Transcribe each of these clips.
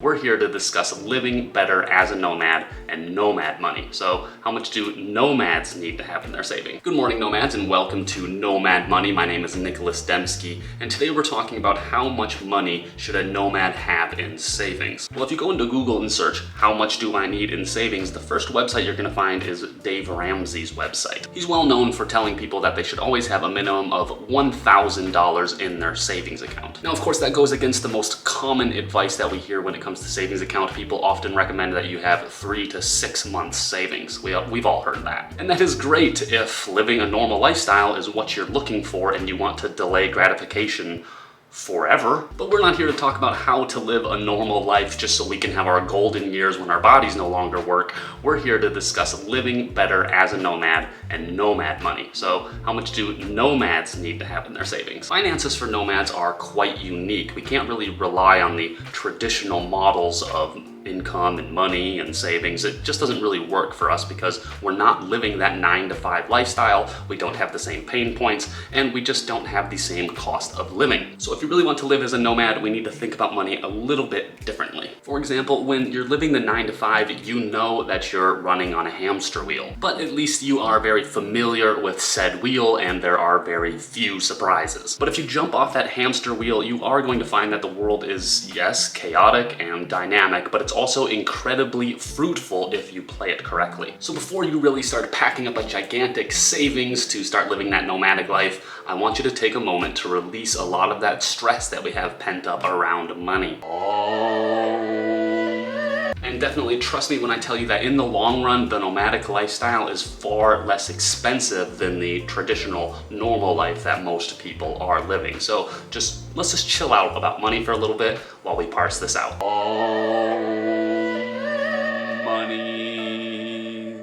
We're here to discuss living better as a nomad and nomad money. So how much do nomads need to have in their savings? Good morning, nomads, and welcome to Nomad Money. My name is Nicholas Dembski, and today we're talking about how much money should a nomad have in savings. Well, if you go into Google and search, how much do I need in savings, the first website you're gonna find is Dave Ramsey's website. He's well known for telling people that they should always have a minimum of $1,000 in their savings account. Now, of course, that goes against the most common advice that we hear when it comes to savings account. People often recommend that you have 3 to 6 months savings. We've all heard that. And that is great if living a normal lifestyle is what you're looking for and you want to delay gratification forever. But we're not here to talk about how to live a normal life just so we can have our golden years when our bodies no longer work. We're here to discuss living better as a nomad and nomad money. So how much do nomads need to have in their savings? Finances for nomads are quite unique. We can't really rely on the traditional models of income and money and savings. It just doesn't really work for us because we're not living that 9 to 5 lifestyle. We don't have the same pain points and we just don't have the same cost of living. So if you really want to live as a nomad, we need to think about money a little bit differently. For example, when you're living the 9 to 5, you know that you're running on a hamster wheel, but at least you are very familiar with said wheel and there are very few surprises. But if you jump off that hamster wheel, you are going to find that the world is, yes, chaotic and dynamic, but it's also incredibly fruitful if you play it correctly. So before you really start packing up a gigantic savings to start living that nomadic life, I want you to take a moment to release a lot of that stress that we have pent up around money. And definitely trust me when I tell you that in the long run, the nomadic lifestyle is far less expensive than the traditional normal life that most people are living. So let's just chill out about money for a little bit while we parse this out.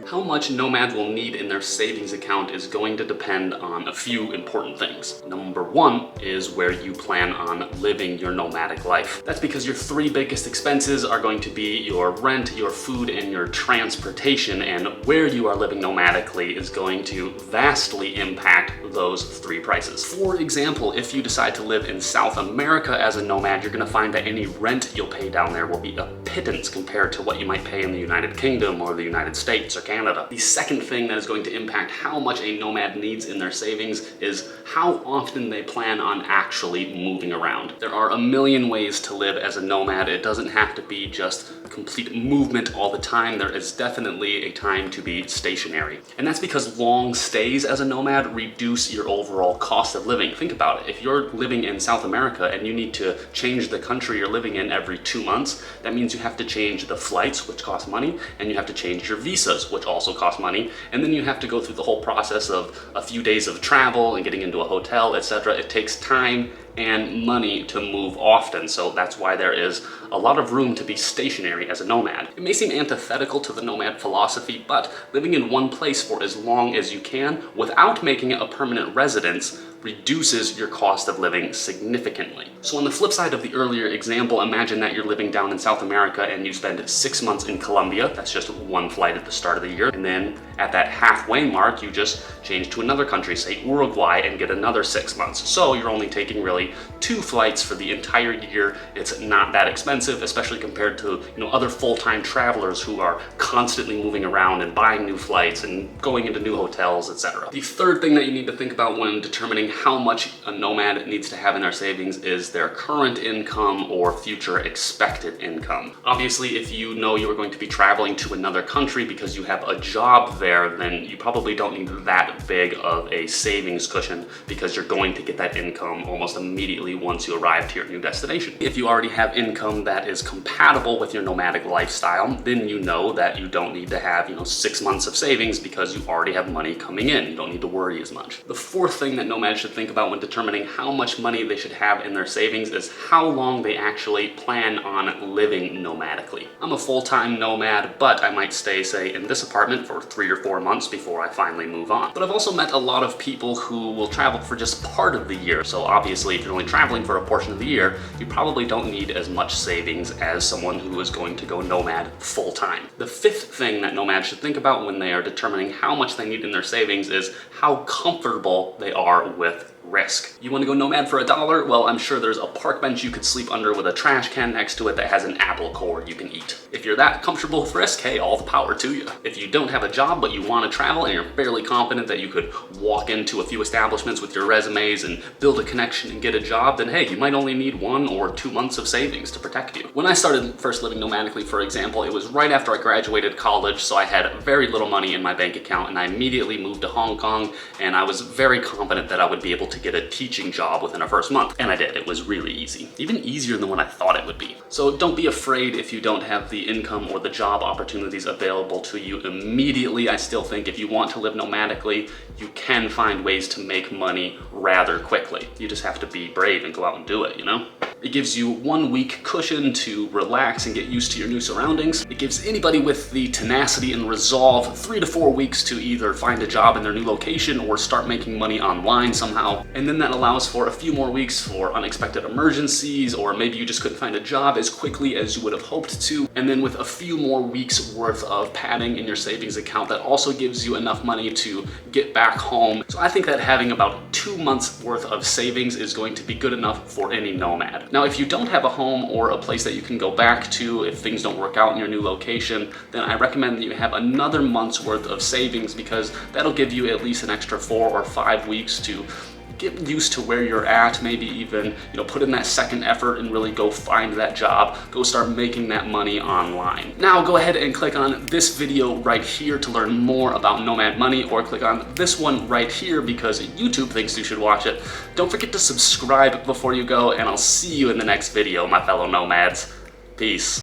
How much nomads will need in their savings account is going to depend on a few important things. Number one is where you plan on living your nomadic life. That's because your 3 biggest expenses are going to be your rent, your food, and your transportation, and where you are living nomadically is going to vastly impact those 3 prices. For example, if you decide to live in South America as a nomad, you're gonna find that any rent you'll pay down there will be a pittance compared to what you might pay in the United Kingdom or the United States or Canada. The second thing that is going to impact how much a nomad needs in their savings is how often they plan on actually moving around. There are a million ways to live as a nomad. It doesn't have to be just complete movement all the time. There is definitely a time to be stationary. And that's because long stays as a nomad reduce your overall cost of living. Think about it. If you're living in South America and you need to change the country you're living in every 2 months, that means you have to change the flights, which cost money, and you have to change your visas, which also cost money, and then you have to go through the whole process of a few days of travel and getting into a hotel, etc. It takes time and money to move often, so that's why there is a lot of room to be stationary as a nomad. It may seem antithetical to the nomad philosophy, but living in one place for as long as you can without making it a permanent residence reduces your cost of living significantly. So on the flip side of the earlier example, imagine that you're living down in South America and you spend 6 months in Colombia. That's just one flight at the start of the year. And then at that halfway mark, you just change to another country, say Uruguay, and get another 6 months. So you're only taking really 2 flights for the entire year. It's not that expensive, especially compared to other full-time travelers who are constantly moving around and buying new flights and going into new hotels, etc. The third thing that you need to think about when determining how much a nomad needs to have in their savings is their current income or future expected income. Obviously, if you know you are going to be traveling to another country because you have a job there, then you probably don't need that big of a savings cushion because you're going to get that income almost immediately once you arrive to your new destination. If you already have income that is compatible with your nomadic lifestyle, then you know that you don't need to have 6 months of savings because you already have money coming in. You don't need to worry as much. The fourth thing that nomads should think about when determining how much money they should have in their savings is how long they actually plan on living nomadically. I'm a full-time nomad, but I might stay, say, in this apartment for 3 or 4 months before I finally move on. But I've also met a lot of people who will travel for just part of the year. So obviously, if you're only traveling for a portion of the year, you probably don't need as much savings as someone who is going to go nomad full-time. The fifth thing that nomads should think about when they are determining how much they need in their savings is how comfortable they are with risk. You want to go nomad for $1? Well, I'm sure there's a park bench you could sleep under with a trash can next to it that has an apple core you can eat. If you're that comfortable with risk, hey, all the power to you. If you don't have a job but you want to travel and you're fairly confident that you could walk into a few establishments with your resumes and build a connection and get a job, then hey, you might only need 1 or 2 months of savings to protect you. When I started first living nomadically, for example, it was right after I graduated college, so I had very little money in my bank account, and I immediately moved to Hong Kong, and I was very confident that I would be able to get a teaching job within the first month. And I did. It was really easy. Even easier than what I thought it would be. So don't be afraid if you don't have the income or the job opportunities available to you immediately. I still think if you want to live nomadically, you can find ways to make money rather quickly. You just have to be brave and go out and do it, you know? It gives you 1 week cushion to relax and get used to your new surroundings. It gives anybody with the tenacity and resolve 3 to 4 weeks to either find a job in their new location or start making money online somehow. And then that allows for a few more weeks for unexpected emergencies, or maybe you just couldn't find a job as quickly as you would have hoped to. And then with a few more weeks worth of padding in your savings account, that also gives you enough money to get back home. So I think that having about 2 months worth of savings is going to be good enough for any nomad. Now, if you don't have a home or a place that you can go back to if things don't work out in your new location, then I recommend that you have another month's worth of savings, because that'll give you at least an extra 4 or 5 weeks to get used to where you're at, maybe even, put in that second effort and really go find that job, go start making that money online. Now go ahead and click on this video right here to learn more about Nomad Money, or click on this one right here because YouTube thinks you should watch it. Don't forget to subscribe before you go, and I'll see you in the next video, my fellow nomads. Peace.